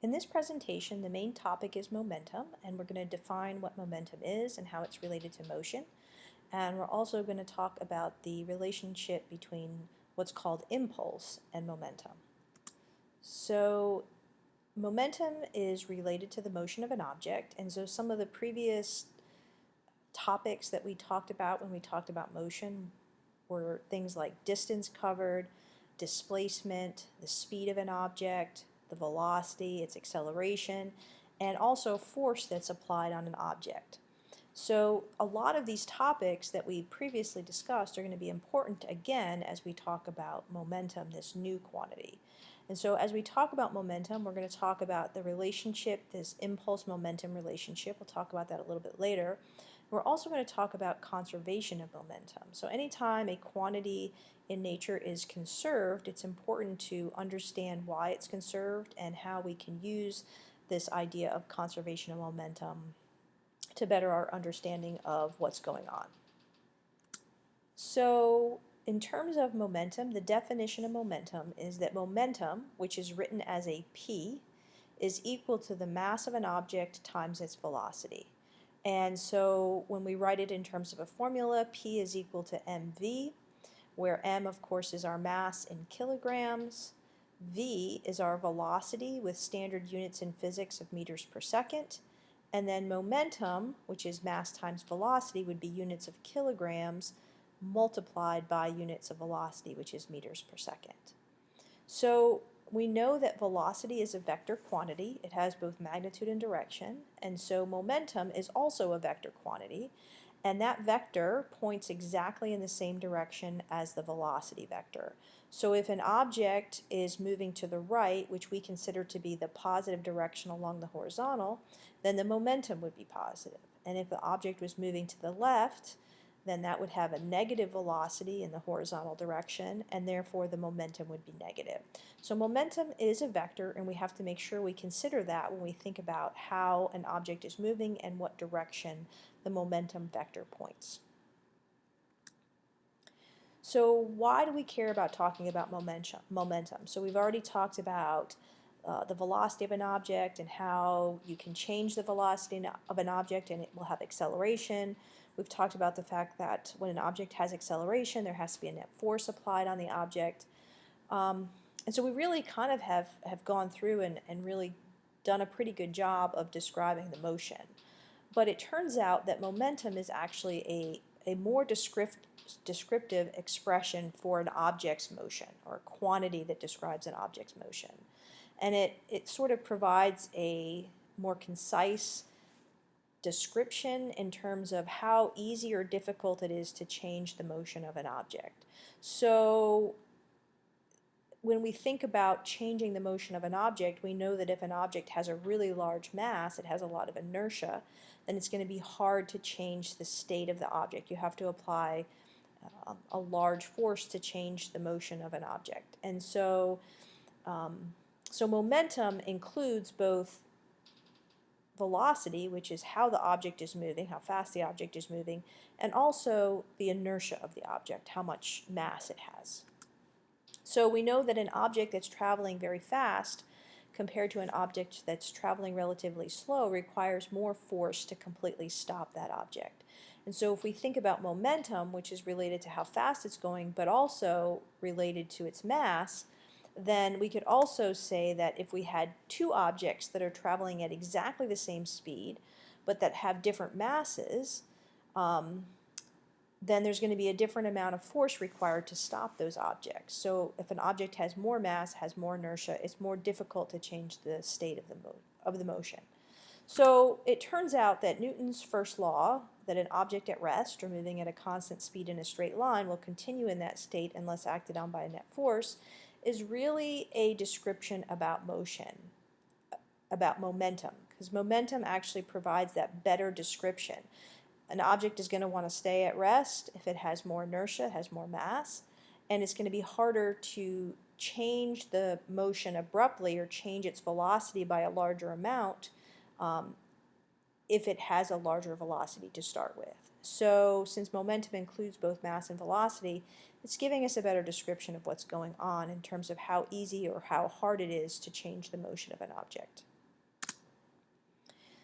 In this presentation, the main topic is momentum, and we're going to define what momentum is and how it's related to motion. And we're also going to talk about the relationship between what's called impulse and momentum. So momentum is related to the motion of an object, and so some of the previous topics that we talked about when we talked about motion were things like distance covered, displacement, the speed of an object, the velocity, its acceleration, and also force that's applied on an object. So a lot of these topics that we previously discussed are going to be important again as we talk about momentum, this new quantity. And so as we talk about momentum, we're going to talk about the relationship, this impulse-momentum relationship. We'll talk about that a little bit later. We're also going to talk about conservation of momentum. So anytime a quantity in nature is conserved, it's important to understand why it's conserved and how we can use this idea of conservation of momentum to better our understanding of what's going on. So in terms of momentum, the definition of momentum is that momentum, which is written as a p, is equal to the mass of an object times its velocity. And so when we write it in terms of a formula, p is equal to mv, where m, of course, is our mass in kilograms, v is our velocity with standard units in physics of meters per second, and then momentum, which is mass times velocity, would be units of kilograms multiplied by units of velocity, which is meters per second. So we know that velocity is a vector quantity. It has both magnitude and direction, and so momentum is also a vector quantity, and that vector points exactly in the same direction as the velocity vector. So if an object is moving to the right, which we consider to be the positive direction along the horizontal, then the momentum would be positive. And if the object was moving to the left, then that would have a negative velocity in the horizontal direction, and therefore the momentum would be negative. So momentum is a vector, and we have to make sure we consider that when we think about how an object is moving and what direction the momentum vector points. So why do we care about talking about momentum? So we've already talked about the velocity of an object and how you can change the velocity of an object and it will have acceleration. We've talked about the fact that when an object has acceleration, there has to be a net force applied on the object. And so we really kind of have gone through and really done a pretty good job of describing the motion. But it turns out that momentum is actually a more descriptive expression for an object's motion, or a quantity that describes an object's motion. And it sort of provides a more concise description in terms of how easy or difficult it is to change the motion of an object. So when we think about changing the motion of an object, we know that if an object has a really large mass, it has a lot of inertia, then it's going to be hard to change the state of the object. You have to apply a large force to change the motion of an object. And so, so momentum includes both velocity, which is how the object is moving, how fast the object is moving, and also the inertia of the object, how much mass it has. So we know that an object that's traveling very fast compared to an object that's traveling relatively slow requires more force to completely stop that object. And so if we think about momentum, which is related to how fast it's going, but also related to its mass, then we could also say that if we had two objects that are traveling at exactly the same speed, but that have different masses, then there's going to be a different amount of force required to stop those objects. So if an object has more mass, has more inertia, it's more difficult to change the state of the motion. So it turns out that Newton's first law, that an object at rest or moving at a constant speed in a straight line will continue in that state unless acted on by a net force, is really a description about motion, about momentum, because momentum actually provides that better description. An object is going to want to stay at rest if it has more inertia, has more mass, and it's going to be harder to change the motion abruptly or change its velocity by a larger amount if it has a larger velocity to start with. So since momentum includes both mass and velocity, it's giving us a better description of what's going on in terms of how easy or how hard it is to change the motion of an object.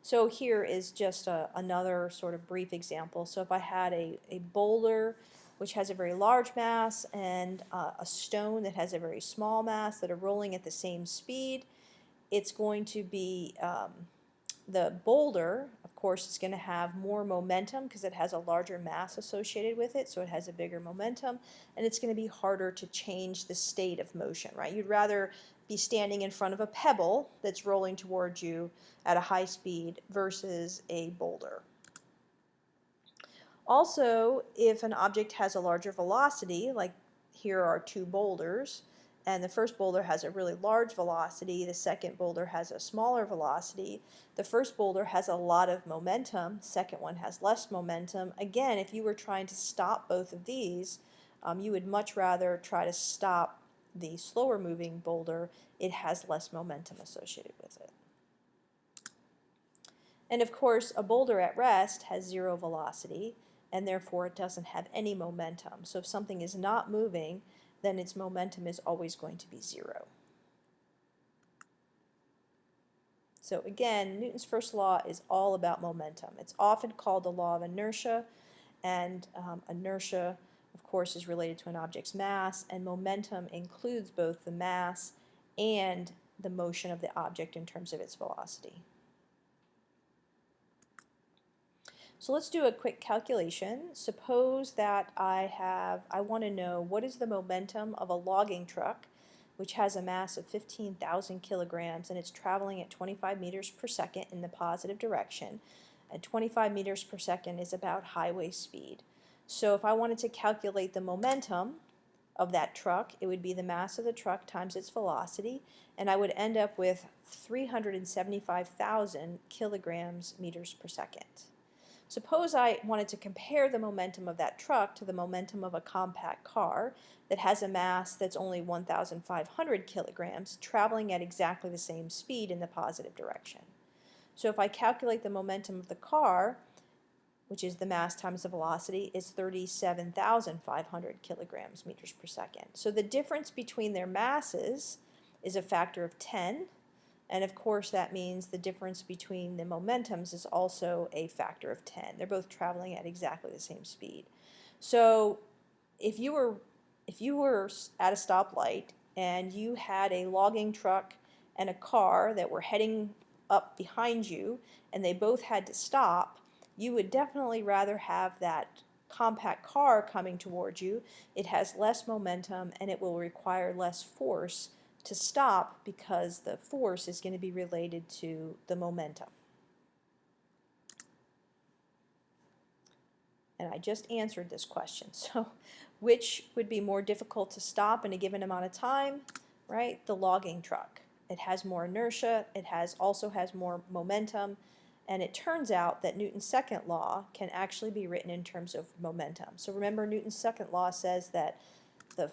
So here is just another sort of brief example. So if I had a boulder which has a very large mass and a stone that has a very small mass that are rolling at the same speed, it's going to be the boulder, of course, is going to have more momentum because it has a larger mass associated with it, so it has a bigger momentum, and it's going to be harder to change the state of motion, right? You'd rather be standing in front of a pebble that's rolling towards you at a high speed versus a boulder. Also, if an object has a larger velocity, like here are two boulders, and the first boulder has a really large velocity, the second boulder has a smaller velocity, the first boulder has a lot of momentum, second one has less momentum. Again, if you were trying to stop both of these, you would much rather try to stop the slower moving boulder. It has less momentum associated with it. And of course, a boulder at rest has zero velocity, and therefore it doesn't have any momentum. So if something is not moving, then its momentum is always going to be zero. So again, Newton's first law is all about momentum. It's often called the law of inertia, and inertia, of course, is related to an object's mass, and momentum includes both the mass and the motion of the object in terms of its velocity. So let's do a quick calculation. Suppose that I want to know what is the momentum of a logging truck which has a mass of 15,000 kilograms and it's traveling at 25 meters per second in the positive direction. And 25 meters per second is about highway speed. So if I wanted to calculate the momentum of that truck, it would be the mass of the truck times its velocity, and I would end up with 375,000 kilograms meters per second. Suppose I wanted to compare the momentum of that truck to the momentum of a compact car that has a mass that's only 1,500 kilograms, traveling at exactly the same speed in the positive direction. So if I calculate the momentum of the car, which is the mass times the velocity, is 37,500 kilograms meters per second. So the difference between their masses is a factor of 10. And of course that means the difference between the momentums is also a factor of 10. They're both traveling at exactly the same speed. So if you were at a stoplight and you had a logging truck and a car that were heading up behind you and they both had to stop, you would definitely rather have that compact car coming towards you. It has less momentum and it will require less force to stop because the force is going to be related to the momentum. And I just answered this question. So which would be more difficult to stop in a given amount of time? Right? The logging truck. It has more inertia, it also has more momentum, and it turns out that Newton's second law can actually be written in terms of momentum. So remember, Newton's second law says that the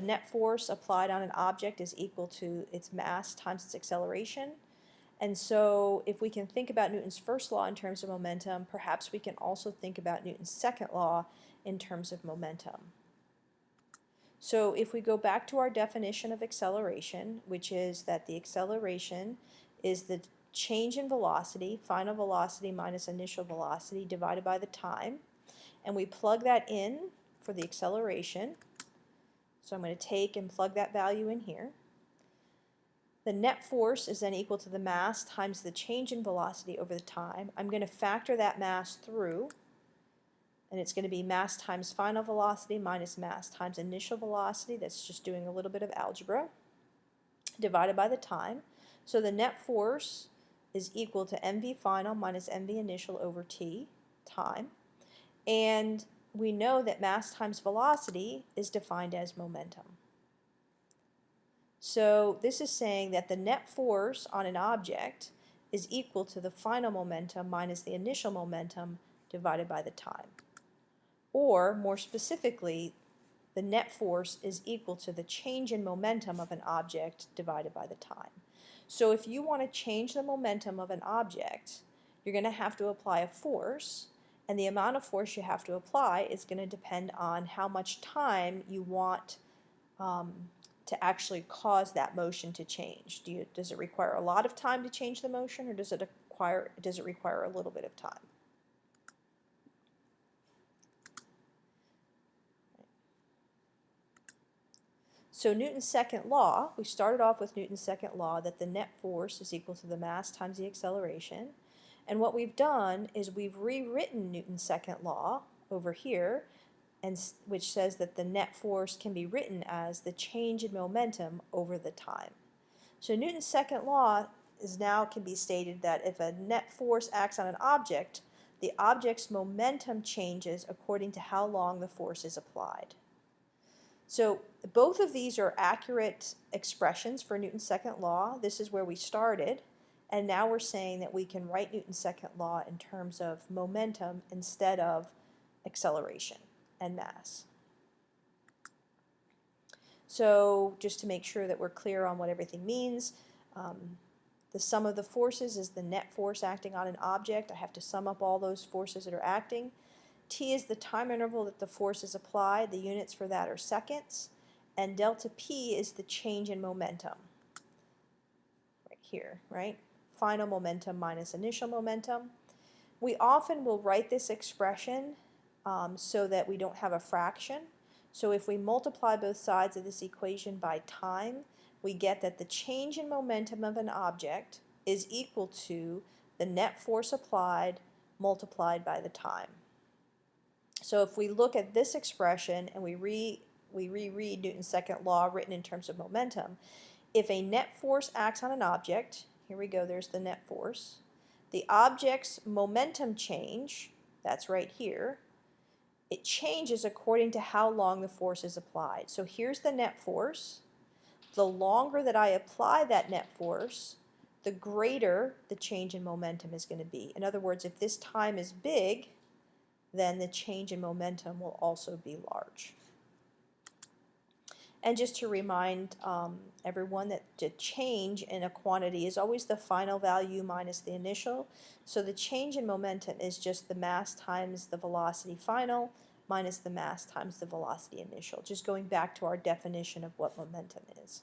net force applied on an object is equal to its mass times its acceleration. And so if we can think about Newton's first law in terms of momentum, perhaps we can also think about Newton's second law in terms of momentum. So if we go back to our definition of acceleration, which is that the acceleration is the change in velocity, final velocity minus initial velocity divided by the time, and we plug that in for the acceleration. So I'm going to take and plug that value in here. The net force is then equal to the mass times the change in velocity over the time. I'm going to factor that mass through, and it's going to be mass times final velocity minus mass times initial velocity. That's just doing a little bit of algebra, divided by the time. So the net force is equal to mv final minus mv initial over t, time. And we know that mass times velocity is defined as momentum. So this is saying that the net force on an object is equal to the final momentum minus the initial momentum divided by the time. Or, more specifically, the net force is equal to the change in momentum of an object divided by the time. So if you want to change the momentum of an object, you're going to have to apply a force, and the amount of force you have to apply is going to depend on how much time you want to actually cause that motion to change. Does it require a lot of time to change the motion, or does it does it require a little bit of time? So Newton's second law, we started off with Newton's second law that the net force is equal to the mass times the acceleration. And what we've done is we've rewritten Newton's second law over here, and which says that the net force can be written as the change in momentum over the time. So Newton's second law is now can be stated that if a net force acts on an object, the object's momentum changes according to how long the force is applied. So both of these are accurate expressions for Newton's second law. This is where we started, and now we're saying that we can write Newton's second law in terms of momentum instead of acceleration and mass. So just to make sure that we're clear on what everything means, the sum of the forces is the net force acting on an object. I have to sum up all those forces that are acting. T is the time interval that the force is applied. The units for that are seconds. And delta P is the change in momentum. Right here, right? Final momentum minus initial momentum. We often will write this expression so that we don't have a fraction. So if we multiply both sides of this equation by time, we get that the change in momentum of an object is equal to the net force applied multiplied by the time. So if we look at this expression and we reread Newton's second law written in terms of momentum, if a net force acts on an object, here we go, there's the net force, the object's momentum change, that's right here, it changes according to how long the force is applied. So here's the net force. The longer that I apply that net force, the greater the change in momentum is going to be. In other words, if this time is big, then the change in momentum will also be large. And just to remind everyone that the change in a quantity is always the final value minus the initial. So the change in momentum is just the mass times the velocity final minus the mass times the velocity initial. Just going back to our definition of what momentum is.